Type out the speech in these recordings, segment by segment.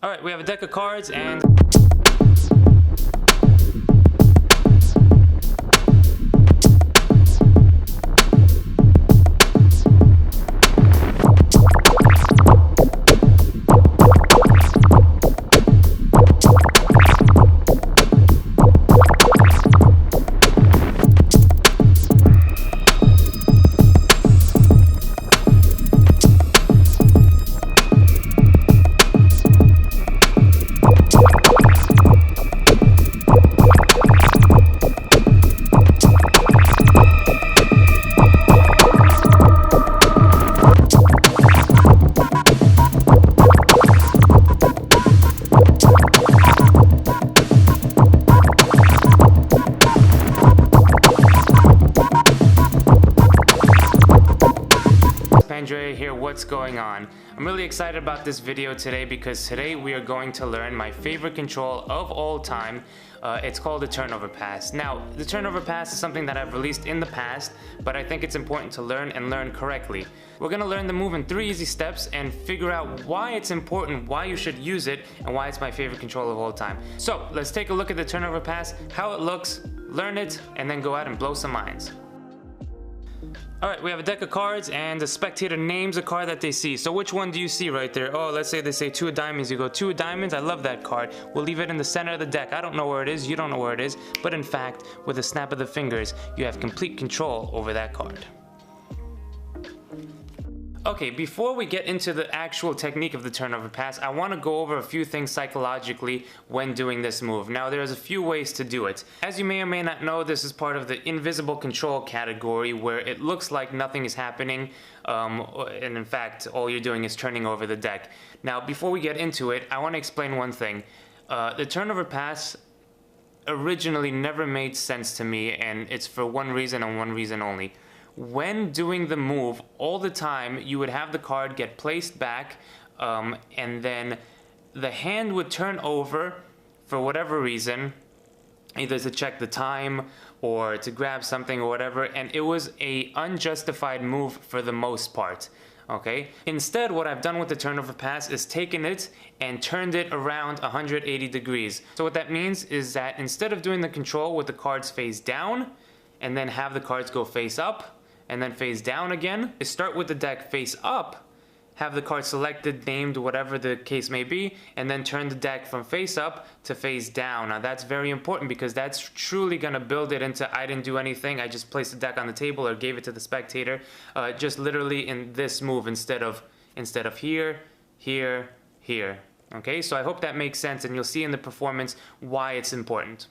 Alright, we have a deck of cards and... Pandrea here, what's going on? I'm really excited about this video today because today we are going to learn my favorite control of all time. It's called the turnover pass. Now, the turnover pass is something that I've released in the past, but I think it's important to learn and learn correctly. We're gonna learn the move in 3 easy steps and figure out why it's important, why you should use it, and why it's my favorite control of all time. So, let's take a look at the turnover pass, how it looks, learn it, and then go out and blow some minds. Alright, we have a deck of cards and the spectator names a card that they see. So which one do you see right there? Oh, let's say they say 2 of diamonds. You go 2 of diamonds. I love that card. We'll leave it in the center of the deck. I don't know where it is. You don't know where it is. But in fact, with a snap of the fingers, you have complete control over that card. Okay, before we get into the actual technique of the turnover pass, I want to go over a few things psychologically when doing this move. Now, there's a few ways to do it. As you may or may not know, this is part of the invisible control category where it looks like nothing is happening, and in fact, all you're doing is turning over the deck. Now, before we get into it, I want to explain one thing. The turnover pass originally never made sense to me, and it's for one reason and one reason only. When doing the move, all the time, you would have the card get placed back, and then the hand would turn over for whatever reason, either to check the time or to grab something or whatever, and it was a unjustified move for the most part. Okay? Instead, what I've done with the turnover pass is taken it and turned it around 180 degrees. So what that means is that instead of doing the control with the cards face down, and then have the cards go face up, and then face down again, is start with the deck face up, have the card selected, named, whatever the case may be, and then turn the deck from face up to face down. Now that's very important because that's truly gonna build it into I didn't do anything, I just placed the deck on the table or gave it to the spectator, just literally in this move instead of here, here, here. Okay, so I hope that makes sense and you'll see in the performance why it's important.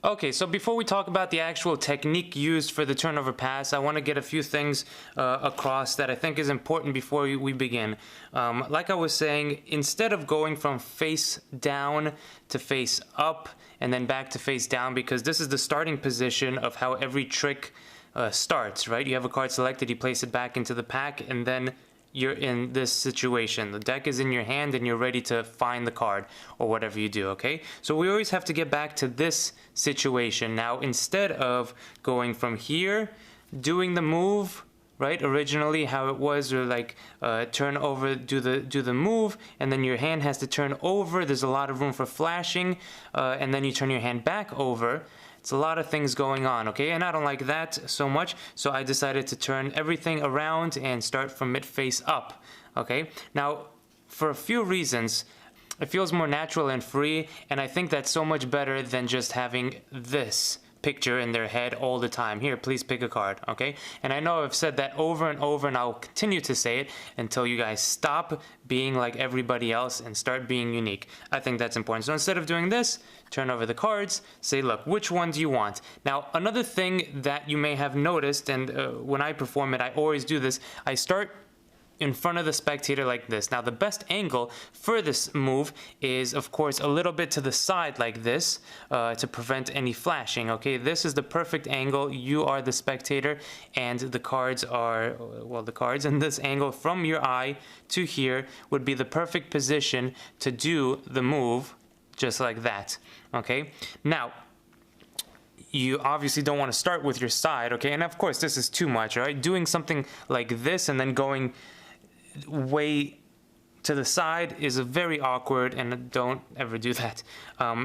Okay, so before we talk about the actual technique used for the turnover pass, I want to get a few things across that I think is important before we begin. Like I was saying, instead of going from face down to face up and then back to face down, because this is the starting position of how every trick starts, right? You have a card selected, you place it back into the pack, and then you're in this situation. The deck is in your hand and you're ready to find the card or whatever you do, okay? So we always have to get back to this situation. Now, instead of going from here, doing the move, right, originally how it was, or like turn over, do the move, and then your hand has to turn over, there's a lot of room for flashing, and then you turn your hand back over. It's a lot of things going on, okay? And I don't like that so much, so I decided to turn everything around and start from mid face up, okay? Now, for a few reasons, it feels more natural and free, and I think that's so much better than just having this picture in their head all the time. Here, please pick a card, okay? And I know I've said that over and over, and I'll continue to say it until you guys stop being like everybody else and start being unique. I think that's important. So instead of doing this, turn over the cards, say, look, which one do you want? Now, another thing that you may have noticed, and when I perform it, I always do this, I start in front of the spectator like this. Now the best angle for this move is of course a little bit to the side like this to prevent any flashing, okay? This is the perfect angle. You are the spectator and the cards are, well, the cards in this angle from your eye to here would be the perfect position to do the move just like that, okay? Now, you obviously don't want to start with your side, okay? And of course this is too much, right? Doing something like this and then going way to the side is very awkward, and don't ever do that.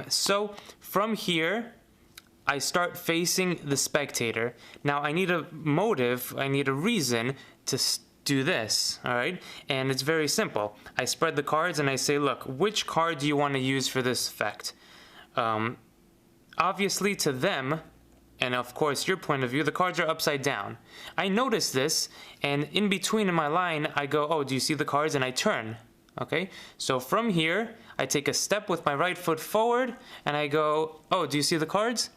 So from here, I start facing the spectator. Now I need a motive, I need a reason to do this, all right? And it's very simple. I spread the cards and I say, look, which card do you want to use for this effect? Obviously to them, and of course your point of view, the cards are upside down. I notice this, and in between in my line, I go, oh, do you see the cards? And I turn, okay? So from here, I take a step with my right foot forward, and I go, oh, do you see the cards?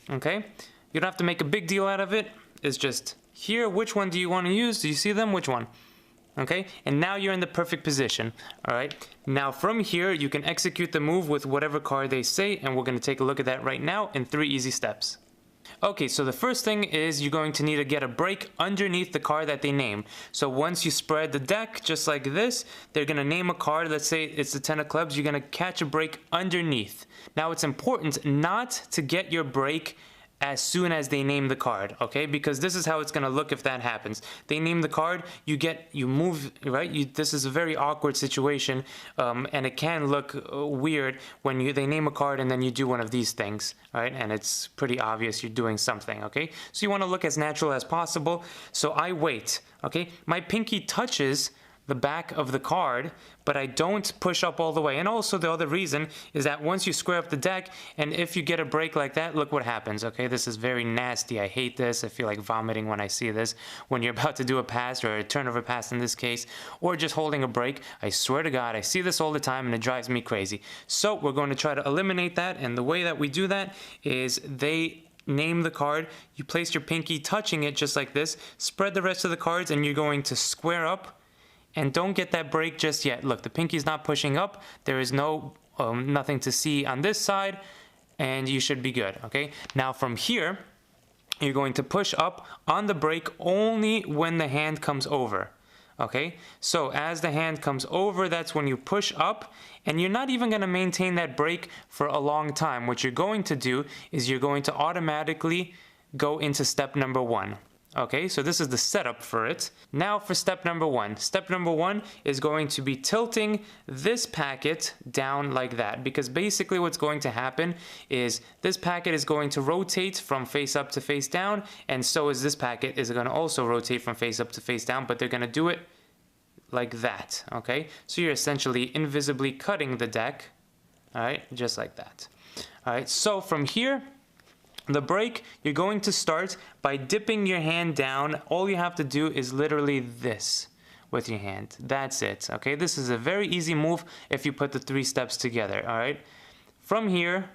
Okay? You don't have to make a big deal out of it. It's just here, which one do you want to use? Do you see them? Which one? Okay? And now you're in the perfect position, all right? Now from here, you can execute the move with whatever card they say, and we're going to take a look at that right now in 3 easy steps. Okay, so the first thing is you're going to need to get a break underneath the card that they name. So once you spread the deck, just like this, they're going to name a card. Let's say it's the 10 of clubs. You're going to catch a break underneath. Now it's important not to get your break as soon as they name the card, okay? Because this is how it's gonna look if that happens. They name the card, you move, right? This is a very awkward situation, and it can look weird when they name a card and then you do one of these things, right? And it's pretty obvious you're doing something, okay? So you wanna look as natural as possible. So I wait, okay? My pinky touches the back of the card, but I don't push up all the way. And also the other reason is that once you square up the deck, and if you get a break like that, look what happens, okay? This is very nasty. I hate this. I feel like vomiting when I see this. When you're about to do a pass, or a turnover pass in this case, or just holding a break, I swear to God, I see this all the time and it drives me crazy. So we're going to try to eliminate that, and the way that we do that is they name the card, you place your pinky touching it just like this, spread the rest of the cards, and you're going to square up. And don't get that break just yet. Look, the pinky's not pushing up. There is nothing to see on this side, and you should be good, okay? Now from here, you're going to push up on the break only when the hand comes over, okay? So as the hand comes over, that's when you push up, and you're not even gonna maintain that break for a long time. What you're going to do is you're going to automatically go into step number 1. Okay, so this is the setup for it. Now for step number 1. Step number 1 is going to be tilting this packet down like that, because basically what's going to happen is this packet is going to rotate from face up to face down, and so is this packet is going to also rotate from face up to face down, but they're going to do it like that, okay? So you're essentially invisibly cutting the deck, all right, just like that. All right, so from here, the break, you're going to start by dipping your hand down. All you have to do is literally this with your hand. That's it, okay? This is a very easy move if you put the 3 steps together, all right? From here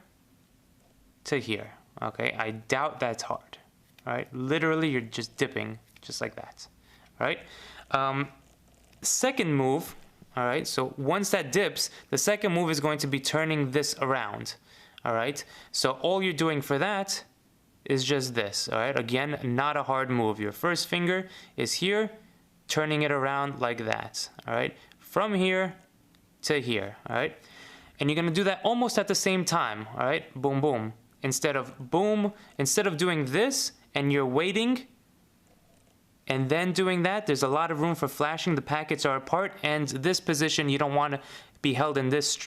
to here, okay? I doubt that's hard, all right? Literally, you're just dipping just like that, all right? Second move, all right? So once that dips, the second move is going to be turning this around. All right, so all you're doing for that is just this, all right? Again, not a hard move. Your first finger is here, turning it around like that, all right? From here to here, all right? And you're gonna do that almost at the same time, all right? Boom, boom. Instead of doing this and you're waiting and then doing that, there's a lot of room for flashing. The packets are apart, and this position, you don't wanna be held in this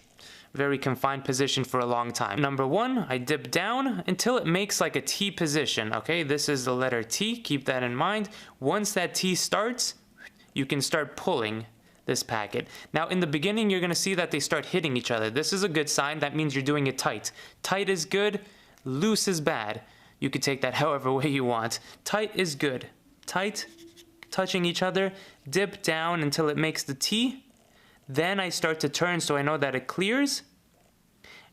very confined position for a long time. Number 1, I dip down until it makes like a T position, okay? This is the letter T, keep that in mind. Once that T starts, you can start pulling this packet. Now in the beginning, you're gonna see that they start hitting each other. This is a good sign. That means you're doing it tight. Tight is good, loose is bad. You could take that however way you want. Tight is good. Tight, touching each other, dip down until it makes the T. Then I start to turn so I know that it clears.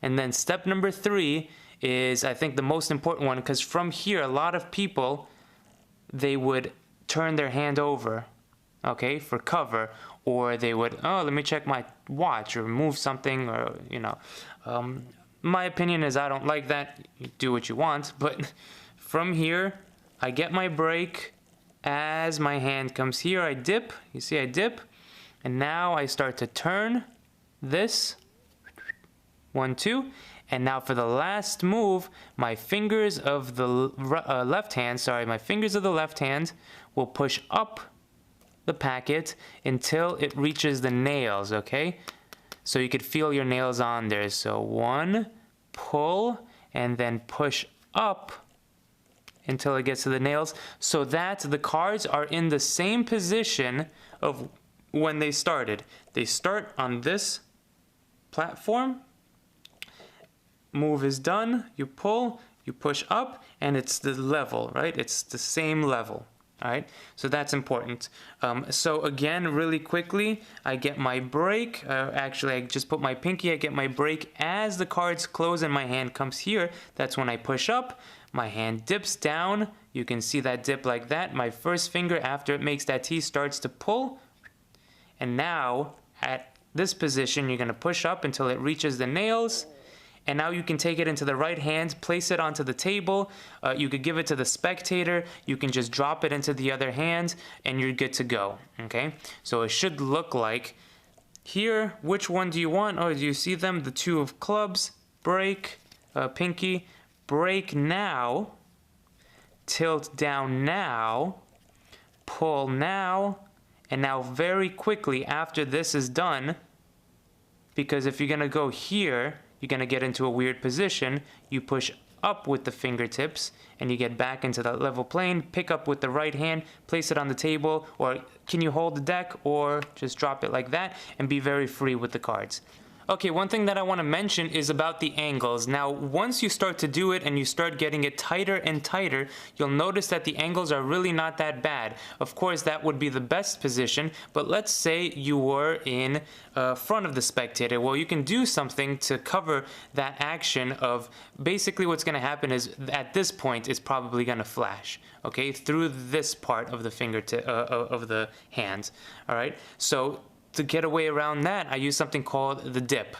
And then step number 3 is, I think, the most important one, because from here, a lot of people, they would turn their hand over, okay, for cover, or they would, oh, let me check my watch, or move something, or, you know. My opinion is I don't like that. You do what you want, but from here, I get my break. As my hand comes here, I dip. You see, I dip. And now I start to turn this, 1, 2, and now for the last move, my fingers of the left hand will push up the packet until it reaches the nails, okay? So you could feel your nails on there. So 1, pull, and then push up until it gets to the nails, so that the cards are in the same position of when they started. They start on this platform, move is done, you pull, you push up, and it's the level, right? It's the same level. All right, so that's important. So again, really quickly, I get my break. Actually, I just put my pinky, I get my break as the cards close and my hand comes here. That's when I push up, my hand dips down. You can see that dip like that. My first finger, after it makes that T, starts to pull. And now, at this position, you're gonna push up until it reaches the nails. And now you can take it into the right hand, place it onto the table. You could give it to the spectator. You can just drop it into the other hand, and you're good to go, okay? So it should look like here. Which one do you want? Oh, do you see them? The 2 of clubs, break, pinky, break now, tilt down now, pull now, and now very quickly after this is done, because if you're gonna go here, you're going to get into a weird position. You push up with the fingertips and you get back into that level plane. Pick up with the right hand, place it on the table, or can you hold the deck or just drop it like that and be very free with the cards. Okay, one thing that I want to mention is about the angles. Now, once you start to do it and you start getting it tighter and tighter, you'll notice that the angles are really not that bad. Of course, that would be the best position, but let's say you were in front of the spectator. Well, you can do something to cover that action of basically what's going to happen is at this point it's probably going to flash, okay, through this part of the fingertip of the hands. All right, so to get away around that, I use something called the dip,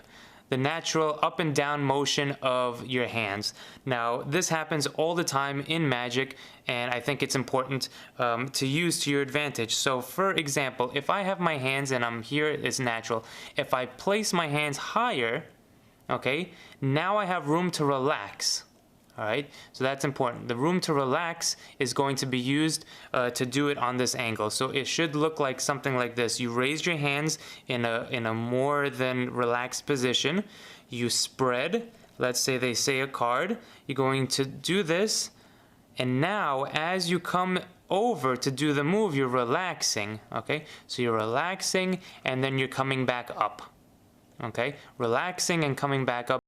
the natural up and down motion of your hands. Now, this happens all the time in Magic, and I think it's important to use to your advantage. So, for example, if I have my hands and I'm here, it's natural. If I place my hands higher, okay, now I have room to relax. All right, so that's important. The room to relax is going to be used to do it on this angle. So it should look like something like this. You raise your hands in a more than relaxed position. You spread, let's say they say a card. You're going to do this. And now as you come over to do the move, you're relaxing, okay? So you're relaxing and then you're coming back up, okay? Relaxing and coming back up.